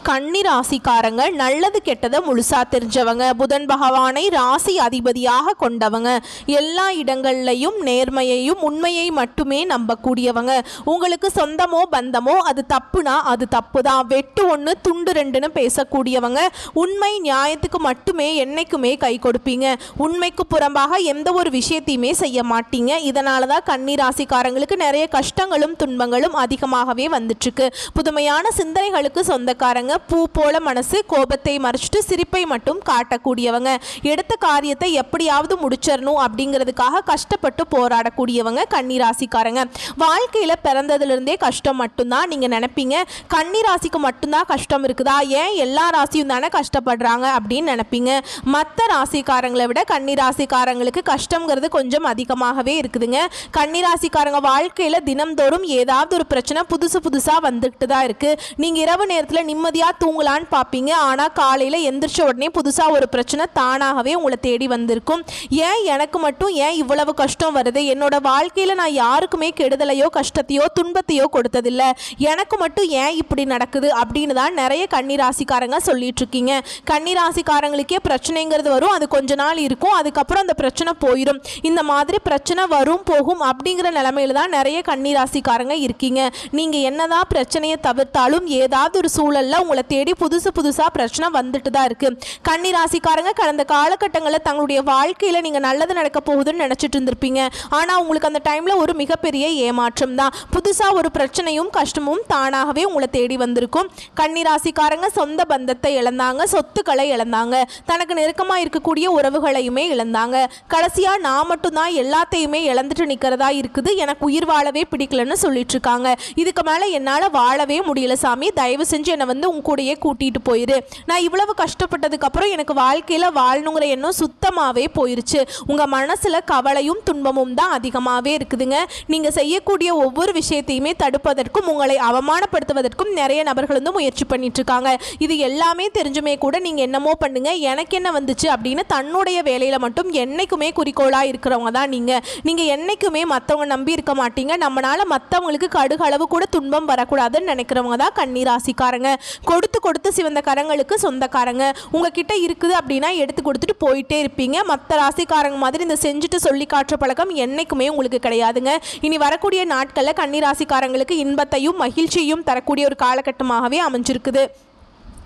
கன்னி ராசிக்காரங்க நல்லது கெட்டதை முழுசா தெரிஞ்சவங்க. புதன் பகவானை ராசி அதிபதியாக கொண்டவங்க. எல்லா இடங்கள்லையும் நேர்மையையும் உண்மையை மட்டுமே நம்பக்கூடியவங்க. உங்களுக்கு சொந்தமோ பந்தமோ அது தப்புனா அது தப்பு தான், வெட்டு ஒன்று துண்டு ரெண்டுன்னு பேசக்கூடியவங்க. உண்மை நியாயத்துக்கு மட்டுமே என்னைக்குமே கை கொடுப்பீங்க. உண்மைக்கு புறம்பாக எந்த ஒரு விஷயத்தையுமே செய்ய மாட்டீங்க. இதனால தான் கன்னி ராசிக்காரங்களுக்கு நிறைய கஷ்டங்களும் துன்பங்களும் அதிகமாகவே வந்துட்டு இருக்கு. புதுமையான சிந்தனைகளுக்கு சொந்தக்காரங்க. பூ போல மனசு, கோபத்தை மறைச்சிட்டு சிரிப்பை மட்டும் காட்டக்கூடியவங்க. எடுத்த காரியத்தை எப்படியாவது முடிச்சிடணும் அப்படிங்கிறதுக்காக கஷ்டப்பட்டு போராடக்கூடியவங்க கன்னி ராசிக்காரங்க. வாழ்க்கையில் பிறந்ததுலேருந்தே கஷ்டம் மட்டும்தான் நீங்கள் நினைப்பீங்க. கன்னி ராசிக்கு மட்டும்தான் கஷ்டம் இருக்குதா, ஏன் எல்லா ராசியும் தானே கஷ்டப்படுறாங்க அப்படின்னு நினைப்பீங்க. மற்ற ராசிக்காரங்களை விட கன்னி ராசிக்காரங்களுக்கு கஷ்டங்கிறது கொஞ்சம் அதிகமாகவே இருக்குதுங்க. கன்னி ராசிக்காரங்க வாழ்க்கையில் தினம்தோறும் ஏதாவது ஒரு பிரச்சனை புதுசாக வந்துட்டு தான் இருக்குது. நீங்கள் இரவு நேரத்தில் நிம்மதியாக தூங்கலான்னு பார்ப்பீங்க. ஆனால் காலையில் எந்திரிச்ச உடனே புதுசாக ஒரு பிரச்சனை தானாகவே உங்களை தேடி வந்திருக்கும். ஏன் எனக்கு மட்டும் ஏன் இவ்வளவு கஷ்டம் வருது, என்னோட வாழ்க்கையில் நான் யாருக்குமே கெடுதலையோ கஷ்டத்தையோ துன்பத்தையோ கொடுத்ததில்லை, எனக்கு மட்டும் ஏன் இப்படி நடக்குது அப்படின்னு தான் நிறைய கன்னி ராசிக்காரங்க சொல்லிட்டு இருக்கீங்க. கன்னி ராசிக்காரங்களுக்கே பிரச்சனைங்கிறது வரும், அது கொஞ்ச நாள் இருக்கும், அதுக்கப்புறம் அந்த பிரச்சனை போயிடும். இந்த மாதிரி பிரச்சனை வரும் போகும் அப்படிங்கிற நிலைமையில தான் நிறைய கன்னி ராசிக்காரங்க இருக்கீங்க. நீங்கள் என்னதான் பிரச்சனையை தவிர்த்தாலும் ஏதாவது ஒரு சூழல்ல உங்களை தேடி புதுசாக பிரச்சனை வந்துட்டு தான் இருக்கு. கன்னி ராசிக்காரங்க கடந்த காலகட்டங்களில் தங்களுடைய வாழ்க்கையில் நீங்கள் நல்லது நடக்க போகுதுன்னு நினச்சிட்டு இருந்திருப்பீங்க. ஆனால் உங்களுக்கு அந்த டைமில் ஒரு மிகப்பெரிய ஏமாற்றம் தான். புதுசாக ஒரு பிரச்சனையும் கஷ்டமும் தானாகவே உங்களை தேடி வந்திருக்கும். கன்னி ராசிக்காரங்க சொந்த பந்தத்தை இழந்தாங்க, சொத்துக்களை இழந்தாங்க, தனக்கு நெருக்கமாக இருக்கக்கூடிய உறவுகளையுமே இழந்தாங்க. கடைசியாக நான் மட்டும்தான் எல்லாத்தையுமே இழந்துட்டு நிற்கிறதா இருக்குது, எனக்கு உயிர் வாழவே பிடிக்கலன்னு சொல்லிட்டு இருக்காங்க. இதுக்கு மேலே என்னால் வாழவே முடியல சாமி, தயவு செஞ்சு என்னை வந்து உங்க கூடயே கூட்டிகிட்டு போயிரு. நான் இவ்வளவு கஷ்டப்பட்டதுக்கப்புறம் எனக்கு வாழ்க்கையில் வாழணுங்கிற எண்ணம் சுத்தமாகவே போயிருச்சு. உங்கள் மனசில் கவலையும் துன்பமும் தான் அதிகமாகவே இருக்குதுங்க. நீங்கள் செய்யக்கூடிய ஒவ்வொரு விஷயத்தையுமே தடுப்பதற்கும் உங்களை அவமானப்படுத்துவதற்கும் நிறைய நபர்கள் வந்து முயற்சி பண்ணிட்டு இருக்காங்க. இது எல்லாமே தெரிஞ்சுமே கூட நீங்கள் என்னமோ பண்ணுங்க, எனக்கு என்ன வந்துச்சு அப்படின்னு தன்னுடைய வேலையில் மட்டும் என்னைக்குமே குறிக்கோளாக இருக்கிறவங்க தான் நீங்கள் என்னைக்குமே மற்றவங்க நம்பி இருக்க மாட்டீங்க. நம்மளால் மற்றவங்களுக்கு கடுகளவு கூட துன்பம் வரக்கூடாதுன்னு நினைக்கிறவங்க தான் கன்னி ராசிக்காரங்க. கொடுத்து சிவந்த கரங்களுக்கு சொந்தக்காரங்க. உங்ககிட்ட இருக்குது அப்படின்னா எடுத்து கொடுத்துட்டு போயிட்டே இருப்பீங்க. மற்ற ராசிக்காரங்க மாதிரி இந்த செஞ்சுட்டு சொல்லி காட்டுற பழக்கம் என்னைக்குமே உங்களுக்கு கிடையாதுங்க. இனி வரக்கூடிய நாட்களில் கன்னி ராசிக்காரங்களுக்கு இன்பத்தையும் மகிழ்ச்சியையும் தரக்கூடிய ஒரு காலகட்டமாகவே அமைஞ்சிருக்குது.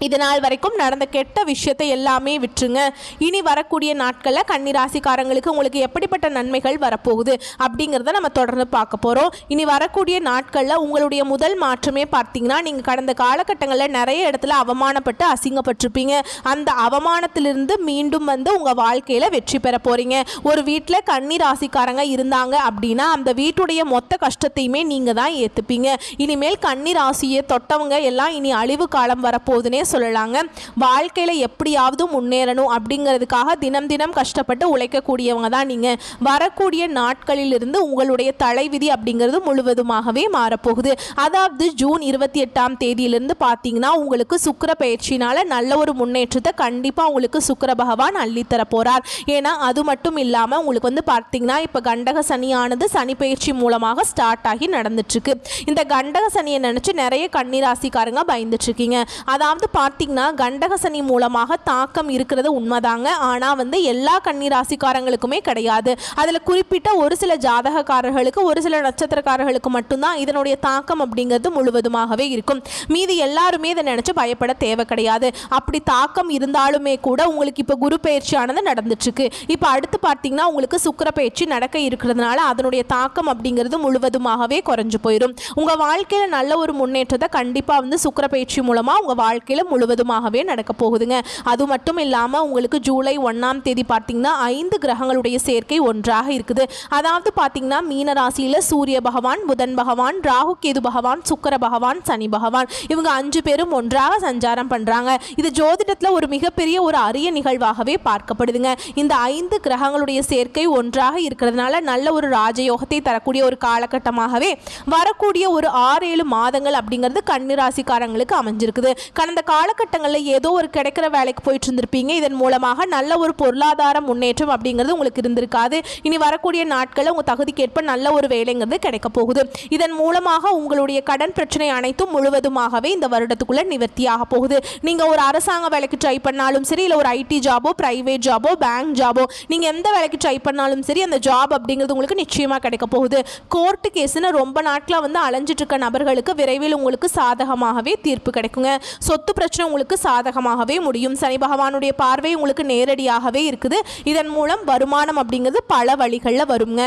இது நாள் வரைக்கும் நடந்த கெட்ட விஷயத்தை எல்லாமே விட்டுருங்க. இனி வரக்கூடிய நாட்களில் கன்னி ராசிக்காரங்களுக்கு உங்களுக்கு எப்படிப்பட்ட நன்மைகள் வரப்போகுது அப்படிங்கிறத நம்ம தொடர்ந்து பார்க்க போகிறோம். இனி வரக்கூடிய நாட்களில் உங்களுடைய முதல் மாற்றமே பார்த்தீங்கன்னா, நீங்கள் கடந்த காலகட்டங்களில் நிறைய இடத்துல அவமானப்பட்டு அசிங்கப்பட்டிருப்பீங்க. அந்த அவமானத்திலிருந்து மீண்டும் வந்து உங்கள் வாழ்க்கையில் வெற்றி பெற போகிறீங்க. ஒரு வீட்டில் கன்னி ராசிக்காரங்க இருந்தாங்க அப்படின்னா அந்த வீட்டுடைய மொத்த கஷ்டத்தையுமே நீங்கள் தான் ஏற்றுப்பீங்க. இனிமேல் கன்னி ராசியை தொட்டவங்க எல்லாம் இனி அழிவு காலம் வரப்போகுதுன்னே சொல்லலாங்க. வாழ்க்கையில எப்படியாவது முன்னேறணும் அப்படிங்கிறதுக்காக தினம் தினம் கஷ்டப்பட்டு உழைக்கக்கூடியவங்க தான் நீங்க. வரக்கூடிய நாட்களில் இருந்து உங்களுடைய தலைவிதி அப்படிங்கிறது முழுவதுமாகவே மாறப்போகுது. அதாவது ஜூன் 28ஆம் தேதியிலிருந்து பார்த்தீங்கன்னா உங்களுக்கு சுக்கிர பயிற்சினால நல்ல ஒரு முன்னேற்றத்தை கண்டிப்பா உங்களுக்கு சுக்கிர பகவான் அள்ளித்தர போறார். ஏன்னா அது மட்டும் இல்லாம உங்களுக்கு வந்து பார்த்தீங்கன்னா இப்ப கண்டக சனியானது சனி பயிற்சி மூலமாக ஸ்டார்ட் ஆகி நடந்துட்டு இருக்கு. இந்த கண்டக சனியை நினைச்சு நிறைய கன்னி ராசிக்காரங்க பயந்துட்டு இருக்கீங்க. அதாவது பார்த்தீங்கன்னா கண்டக சனி மூலமாக தாக்கம் இருக்கிறது உண்மைதாங்க. ஆனால் வந்து எல்லா கன்னி ராசிக்காரங்களுக்குமே கிடையாது. அதில் குறிப்பிட்ட ஒரு சில ஜாதகக்காரர்களுக்கு ஒரு சில நட்சத்திரக்காரர்களுக்கு மட்டும்தான் இதனுடைய தாக்கம் அப்படிங்கிறது முழுவதுமாகவே இருக்கும். மீதி எல்லாருமே இதை நினைச்சு பயப்பட தேவை கிடையாது. அப்படி தாக்கம் இருந்தாலுமே கூட உங்களுக்கு இப்போ குரு பயிற்சியானது நடந்துட்டு இருக்கு. இப்போ அடுத்து பார்த்தீங்கன்னா உங்களுக்கு சுக்கிர பயிற்சி நடக்க இருக்கிறதுனால அதனுடைய தாக்கம் அப்படிங்கிறது முழுவதுமாகவே குறைஞ்சு போயிடும். உங்கள் வாழ்க்கையில் நல்ல ஒரு முன்னேற்றத்தை கண்டிப்பாக வந்து சுக்கிர பயிற்சி மூலமாக உங்கள் வாழ்க்கையில் முழுவதுமாகவே நடக்க போகுதுங்க. அது மட்டும் இல்லாமல் உங்களுக்கு ஜூலை 1ஆம் தேதி பார்த்தீங்கன்னா 5 கிரகங்களுடைய சேர்க்கை ஒன்றாக இருக்குது. அதாவது பார்த்தீங்கன்னா மீன ராசியில் சூரிய பகவான், புதன் பகவான், ராகு கேது பகவான், சுக்கிர பகவான், சனி பகவான் இவங்க 5 பேரும் ஒன்றாக சஞ்சாரம் பண்றாங்க. இது ஜோதிடத்தில் ஒரு மிகப்பெரிய ஒரு அரிய நிகழ்வாகவே பார்க்கப்படுதுங்க. இந்த 5 கிரகங்களுடைய சேர்க்கை ஒன்றாக இருக்கிறதுனால நல்ல ஒரு ராஜயோகத்தை தரக்கூடிய ஒரு காலகட்டமாகவே வரக்கூடிய ஒரு 6-7 மாதங்கள் அப்படிங்கிறது கன்னி ராசிக்காரங்களுக்கு அமைஞ்சிருக்குது. கடந்த காலகட்டங்களில் ஏதோ ஒரு கிடைக்கிற வேலைக்கு போயிட்டு இருந்திருப்பீங்க. இதன் மூலமாக நல்ல ஒரு பொருளாதார முன்னேற்றம் அப்படிங்கிறது உங்களுக்கு இருந்திருக்காது. இனி வரக்கூடிய நாட்களில் உங்கள் தகுதிக்கேற்ப நல்ல ஒரு வேலைங்கிறது கிடைக்க போகுது. இதன் மூலமாக உங்களுடைய கடன் பிரச்சனை அனைத்தும் முழுவதுமாகவே இந்த வருடத்துக்குள்ள நிவர்த்தியாக போகுது. நீங்கள் ஒரு அரசாங்க வேலைக்கு ட்ரை பண்ணாலும் சரி, இல்லை ஒரு ஐடி ஜாபோ, பிரைவேட் ஜாபோ, பேங்க் ஜாபோ, நீங்கள் எந்த வேலைக்கு ட்ரை பண்ணாலும் சரி, அந்த ஜாப் அப்படிங்கிறது உங்களுக்கு நிச்சயமாக கிடைக்க போகுது. கோர்ட்டு கேஸ்ன்னு ரொம்ப நாட்களாக வந்து அலைஞ்சிட்டு இருக்க நபர்களுக்கு விரைவில் உங்களுக்கு சாதகமாகவே தீர்ப்பு கிடைக்குங்க. சொத்து பிரச்சனை உங்களுக்கு சாதகமாகவே முடியும். சனி பகவானுடைய பார்வை உங்களுக்கு நேரடியாகவே இருக்குது. இதன் மூலம் வருமானம் அப்படிங்கிறது பல வழிகளில் வருங்க.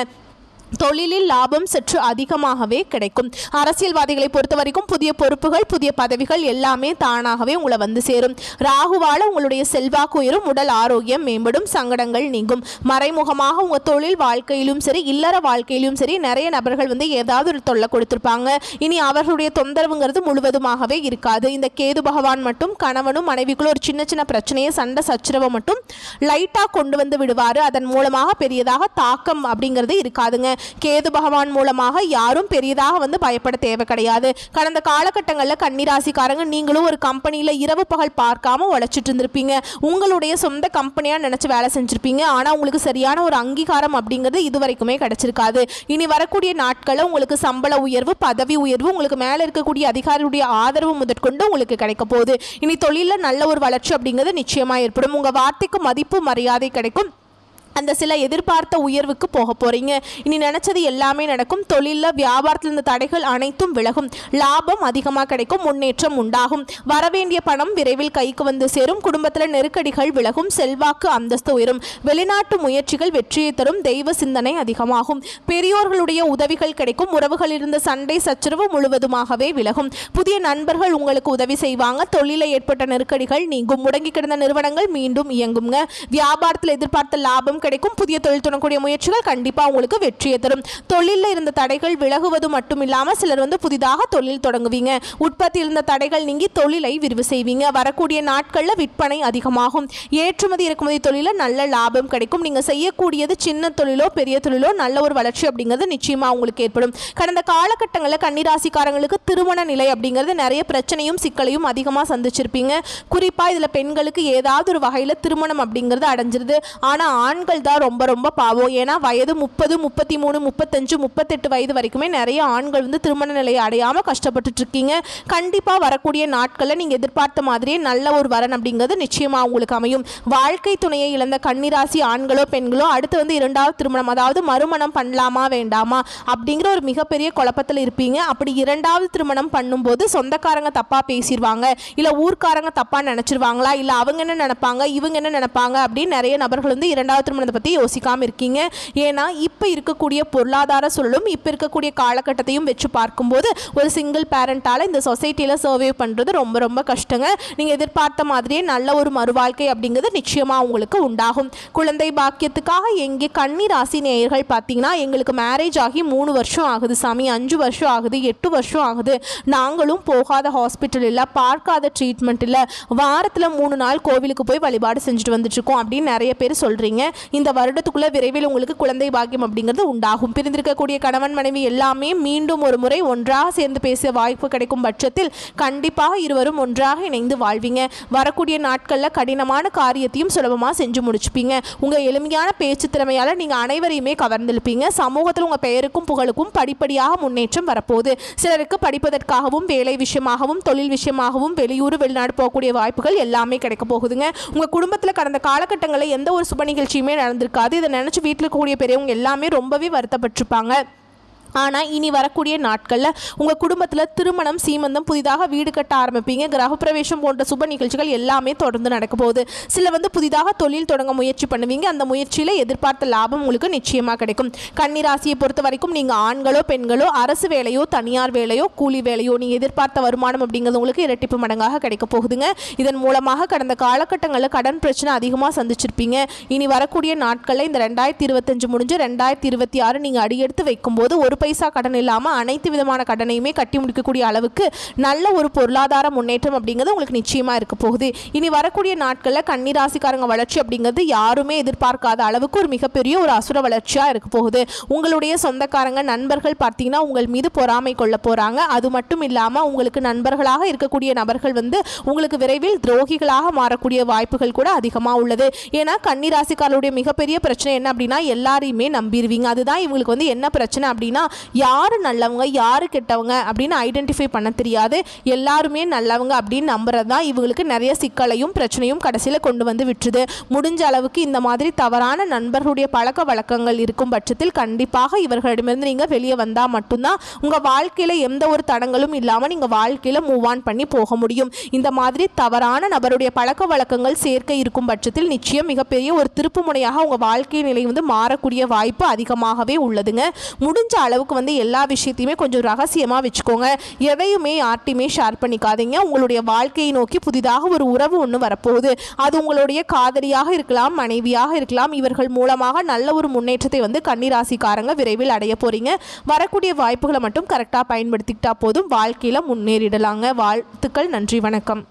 தொழிலில் லாபம் சற்று அதிகமாகவே கிடைக்கும். அரசியல்வாதிகளை பொறுத்த வரைக்கும் புதிய பொறுப்புகள், புதிய பதவிகள் எல்லாமே தானாகவே உங்களை வந்து சேரும். ராகுவால உங்களுடைய செல்வாக்கு உயரும், உடல் ஆரோக்கியம் மேம்படும், சங்கடங்கள் நீங்கும். மறைமுகமாக உங்கள் தொழில் வாழ்க்கையிலும் சரி, இல்லற வாழ்க்கையிலும் சரி, நிறைய நபர்கள் வந்து ஏதாவது ஒரு தொல்லை கொடுத்துருப்பாங்க. இனி அவர்களுடைய தொந்தரவுங்கிறது முழுவதுமாகவே இருக்காது. இந்த கேது பகவான் மட்டும் கணவனும் மனைவிக்குள்ள ஒரு சின்ன சின்ன பிரச்சனையை, சண்டை சச்சரவை மட்டும் லைட்டாக கொண்டு வந்து விடுவார். அதன் மூலமாக பெரியதாக தாக்கம் அப்படிங்கிறது இருக்காதுங்க. கேது பகவான் மூலமாக யாரும் பெரியதாக வந்து பயப்பட தேவை கிடையாது. கடந்த காலகட்டங்களில் கன்னிராசிக்காரங்க நீங்களும் ஒரு கம்பெனியில் இரவு பகல் பார்க்காம உழைச்சிட்டு இருந்திருப்பீங்க. உங்களுடைய சொந்த கம்பெனியாக நினச்சி வேலை செஞ்சுருப்பீங்க. ஆனால் உங்களுக்கு சரியான ஒரு அங்கீகாரம் அப்படிங்கிறது இதுவரைக்குமே கிடைச்சிருக்காது. இனி வரக்கூடிய நாட்களில் உங்களுக்கு சம்பள உயர்வு, பதவி உயர்வு, உங்களுக்கு மேலே இருக்கக்கூடிய அதிகாரியுடைய ஆதரவு முதற்கொண்டு உங்களுக்கு கிடைக்க போகுது. இனி தொழிலில் நல்ல ஒரு வளர்ச்சி அப்படிங்கிறது நிச்சயமாக ஏற்படும். உங்கள் வார்த்தைக்கு மதிப்பு மரியாதை கிடைக்கும். அந்த சில எதிர்பார்த்த உயர்வுக்கு போக போகிறீங்க. இனி நினச்சது எல்லாமே நடக்கும். தொழிலில் வியாபாரத்தில் இருந்த தடைகள் அனைத்தும் விலகும். லாபம் அதிகமாக கிடைக்கும். முன்னேற்றம் உண்டாகும். வரவேண்டிய பணம் விரைவில் கைக்கு வந்து சேரும். குடும்பத்தில் நெருக்கடிகள் விலகும். செல்வாக்கு அந்தஸ்து உயரும். வெளிநாட்டு முயற்சிகள் வெற்றியை தரும். தெய்வ சிந்தனை அதிகமாகும். பெரியோர்களுடைய உதவிகள் கிடைக்கும். உறவுகளில் இருந்த சண்டை சச்சரவு முழுவதுமாகவே விலகும். புதிய நண்பர்கள் உங்களுக்கு உதவி செய்வாங்க. தொழிலில் ஏற்பட்ட நெருக்கடிகள் நீங்கும். முடங்கி கிடந்த நிறுவனங்கள் மீண்டும் இயங்குங்க. வியாபாரத்தில் எதிர்பார்த்த லாபம் கிடைக்கும். புதிய தொழில் தொடங்கக்கூடிய முயற்சிகள் கண்டிப்பாக உங்களுக்கு வெற்றியை தரும். தொழிலில் இருந்த தடைகள் விலகுவது மட்டும் இல்லாமல் சிலர் வந்து புதிதாக தொழில் தொடங்குவீங்க. உற்பத்தியில் இருந்த தடைகள் நீங்கி தொழிலை விரிவு செய்வீங்க. வரக்கூடிய நாட்களில் விற்பனை அதிகமாகும். ஏற்றுமதி இறக்குமதி தொழிலில் நல்ல லாபம் கிடைக்கும். நீங்கள் செய்யக்கூடியது சின்ன தொழிலோ பெரிய தொழிலோ நல்ல ஒரு வளர்ச்சி அப்படிங்கிறது நிச்சயமாக உங்களுக்கு ஏற்படும். கடந்த காலகட்டங்களில் கன்னிராசிக்காரங்களுக்கு திருமண நிலை அப்படிங்கிறது நிறைய பிரச்சனையும் சிக்கலையும் அதிகமாக சந்திச்சிருப்பீங்க. குறிப்பாக இதில் பெண்களுக்கு ஏதாவது ஒரு வகையில் திருமணம் அப்படிங்கிறது அடைஞ்சிருது. ஆனால் ஆண்கள் தான் ரொம்ப ரொம்ப பாவம். ஏன்னா வயது 30, 33, 35, 38 வயது வரைக்குமே நிறைய ஆண்கள் வந்து திருமண நிலையை அடையாமல் கஷ்டப்பட்டுட்டு இருக்கீங்க. கண்டிப்பாக வரக்கூடிய நாட்களில் நீங்கள் எதிர்பார்த்த மாதிரியே நல்ல ஒரு வரன் அப்படிங்கிறது நிச்சயமாக உங்களுக்கு அமையும். வாழ்க்கை துணையை இழந்த கன்னிராசி ஆண்களோ பெண்களோ அடுத்து வந்து இரண்டாவது திருமணம், அதாவது மறுமணம் பண்ணலாமா வேண்டாமா அப்படிங்கிற ஒரு மிகப்பெரிய குழப்பத்தில் இருப்பீங்க. அப்படி இரண்டாவது திருமணம் பண்ணும்போது சொந்தக்காரங்க தப்பாக பேசிடுவாங்க, இல்லை ஊர்க்காரங்க தப்பாக நினச்சிருவாங்களா, இல்லை அவங்க என்ன நினைப்பாங்க, இவங்க என்ன நினைப்பாங்க அப்படின்னு நிறைய நபர்கள் வந்து இரண்டாவது திருமணத்தை பற்றி யோசிக்காமல் இருக்கீங்க. ஏன்னா இப்போ இருக்கக்கூடிய பொருளாதார சூழலும் இப்போ இருக்கக்கூடிய காலகட்டத்தையும் வச்சு பார்க்கும்போது ஒரு சிங்கிள் பேரண்டால் இந்த சொசைட்டியில் சர்வே பண்ணுறது ரொம்ப ரொம்ப கஷ்டங்க. நீங்கள் எதிர்பார்த்த மாதிரியே நல்ல ஒரு மறுவாழ்க்கை அப்படிங்கிறது நிச்சயமாக உங்களுக்கு உண்டாகும். குழந்தை பாக்கியத்துக்காக எங்கே கன்னி ராசி நேயர்கள் பார்த்தீங்கன்னா, எங்களுக்கு மேரேஜ் ஆகி 3 வருஷம் ஆகுது சாமி, 5 வருஷம் ஆகுது, 8 வருஷம் ஆகுது, நாங்களும் போகாத ஹாஸ்பிட்டல் இல்லை, பார்க்காத ட்ரீட்மெண்ட் இல்லை, வாரத்தில் 3 நாள் கோவிலுக்கு போய் வழிபாடு செஞ்சுட்டு வந்துட்டுருக்கோம் அப்படின்னு நிறைய பேர் சொல்கிறீங்க. இந்த வருடத்துக்குள்ள விரைவில் உங்களுக்கு குழந்தை பாக்கியம் அப்படிங்கிறது உண்டாகும். பிரிந்திருக்கக்கூடிய கணவன் மனைவி எல்லாமே மீண்டும் ஒரு முறை ஒன்றாக சேர்ந்து பேச வாய்ப்பு கிடைக்கும் பட்சத்தில் கண்டிப்பாக இருவரும் ஒன்றாக இணைந்து வாழ்வீங்க. வரக்கூடிய நாட்களில் கடினமான காரியத்தையும் சுலபமாக செஞ்சு முடிச்சுப்பீங்க. உங்கள் எளிமையான பேச்சு திறமையால் நீங்கள் அனைவரையுமே கவர்ந்திருப்பீங்க. சமூகத்தில் உங்கள் பெயருக்கும் புகழுக்கும் படிப்படியாக முன்னேற்றம் வரப்போகுது. சிலருக்கு படிப்பதற்காகவும் வேலை விஷயமாகவும் தொழில் விஷயமாகவும் வெளியூர் வெளிநாடு போகக்கூடிய வாய்ப்புகள் எல்லாமே கிடைக்க போகுதுங்க. உங்கள் குடும்பத்தில் கடந்த காலகட்டங்களில் எந்த ஒரு சுப நிகழ்ச்சியுமே நடந்திருக்காது. இதை நினச்சி வீட்டில் இருக்கக்கூடிய பெரியவங்க எல்லாமே ரொம்பவே வருத்தப்பட்டிருப்பாங்க. ஆனால் இனி வரக்கூடிய நாட்களில் உங்கள் குடும்பத்தில் திருமணம், சீமந்தம், புதிதாக வீடு கட்ட ஆரம்பிப்பீங்க. கிரகப்பிரவேசம் போன்ற சுப நிகழ்ச்சிகள் எல்லாமே தொடர்ந்து நடக்க போகுது. சில வந்து புதிதாக தொழில் தொடங்க முயற்சி பண்ணுவீங்க. அந்த முயற்சியில் எதிர்பார்த்த லாபம் உங்களுக்கு நிச்சயமாக கிடைக்கும். கன்னிராசியை பொறுத்த வரைக்கும் நீங்கள் ஆண்களோ பெண்களோ அரசு வேலையோ தனியார் வேலையோ கூலி வேலையோ நீங்கள் எதிர்பார்த்த வருமானம் அப்படிங்கிறது உங்களுக்கு இரட்டிப்பு மடங்காக கிடைக்க போகுதுங்க. இதன் மூலமாக கடந்த காலகட்டங்களில் கடன் பிரச்சனை அதிகமாக சந்திச்சிருப்பீங்க. இனி வரக்கூடிய நாட்களில் இந்த 2025 முடிஞ்சு 2026 நீங்கள் அடியெடுத்து வைக்கும்போது ஒரு பைசா கடன் இல்லாமல் அனைத்து விதமான கடனையுமே கட்டி முடிக்கக்கூடிய அளவுக்கு நல்ல ஒரு பொருளாதார முன்னேற்றம் அப்படிங்கிறது உங்களுக்கு நிச்சயமாக இருக்க போகுது. இனி வரக்கூடிய நாட்களில் கன்னிராசிக்காரங்க வளர்ச்சி அப்படிங்கிறது யாருமே எதிர்பார்க்காத அளவுக்கு ஒரு மிகப்பெரிய ஒரு அசுர வளர்ச்சியாக இருக்க போகுது. உங்களுடைய சொந்தக்காரங்க நண்பர்கள் பார்த்தீங்கன்னா உங்கள் மீது பொறாமை கொள்ள போகிறாங்க. அது மட்டும் இல்லாமல் உங்களுக்கு நண்பர்களாக இருக்கக்கூடிய நபர்கள் உங்களுக்கு விரைவில் துரோகிகளாக மாறக்கூடிய வாய்ப்புகள் கூட அதிகமாக உள்ளது. ஏன்னா கன்னிராசிக்காரருடைய மிகப்பெரிய பிரச்சனை என்ன அப்படின்னா எல்லாரையுமே நம்பிடுவீங்க. அதுதான் இவங்களுக்கு என்ன பிரச்சனை அப்படின்னா யாரு நல்லவங்க யாரு கெட்டவங்க அப்படின்னு ஐடென்டிஃபை பண்ண தெரியாது. எல்லாருமே நல்லவங்க அப்படின்னு நம்புறது தான் இவங்களுக்கு நிறைய சிக்கலையும் பிரச்சனையும் கடைசியில் கொண்டு வந்து விட்டுருது. முடிஞ்ச அளவுக்கு இந்த மாதிரி தவறான நண்பர்களுடைய பழக்க வழக்கங்கள் இருக்கும் பட்சத்தில் கண்டிப்பாக இவர்களிடமிருந்து நீங்கள் வெளியே வந்தால் மட்டும்தான் உங்கள் வாழ்க்கையில் எந்த ஒரு தடங்களும் இல்லாமல் நீங்கள் வாழ்க்கையில் மூவ் ஆன் பண்ணி போக முடியும். இந்த மாதிரி தவறான நபருடைய பழக்க வழக்கங்கள் சேர்க்கை இருக்கும் பட்சத்தில் நிச்சயம் மிகப்பெரிய ஒரு திருப்பு முனையாக உங்கள் வாழ்க்கை நிலை மாறக்கூடிய வாய்ப்பு அதிகமாகவே உள்ளதுங்க. முடிஞ்ச அளவுக்கு எல்லா விஷயத்தையுமே கொஞ்சம் ரகசியமாக வச்சுக்கோங்க. எதையுமே யார்ட்டையுமே ஷேர் பண்ணிக்காதீங்க. உங்களுடைய வாழ்க்கையை நோக்கி புதிதாக ஒரு உறவு ஒன்று வரப்போகுது. அது உங்களுடைய காதலியாக இருக்கலாம், மனைவியாக இருக்கலாம். இவர்கள் மூலமாக நல்ல ஒரு முன்னேற்றத்தை கன்னிராசிக்காரங்க விரைவில் அடைய போறீங்க. வரக்கூடிய வாய்ப்புகளை மட்டும் கரெக்டாக பயன்படுத்திக்கிட்டா போதும், வாழ்க்கையில் முன்னேறிடலாங்க. வாழ்த்துக்கள். நன்றி, வணக்கம்.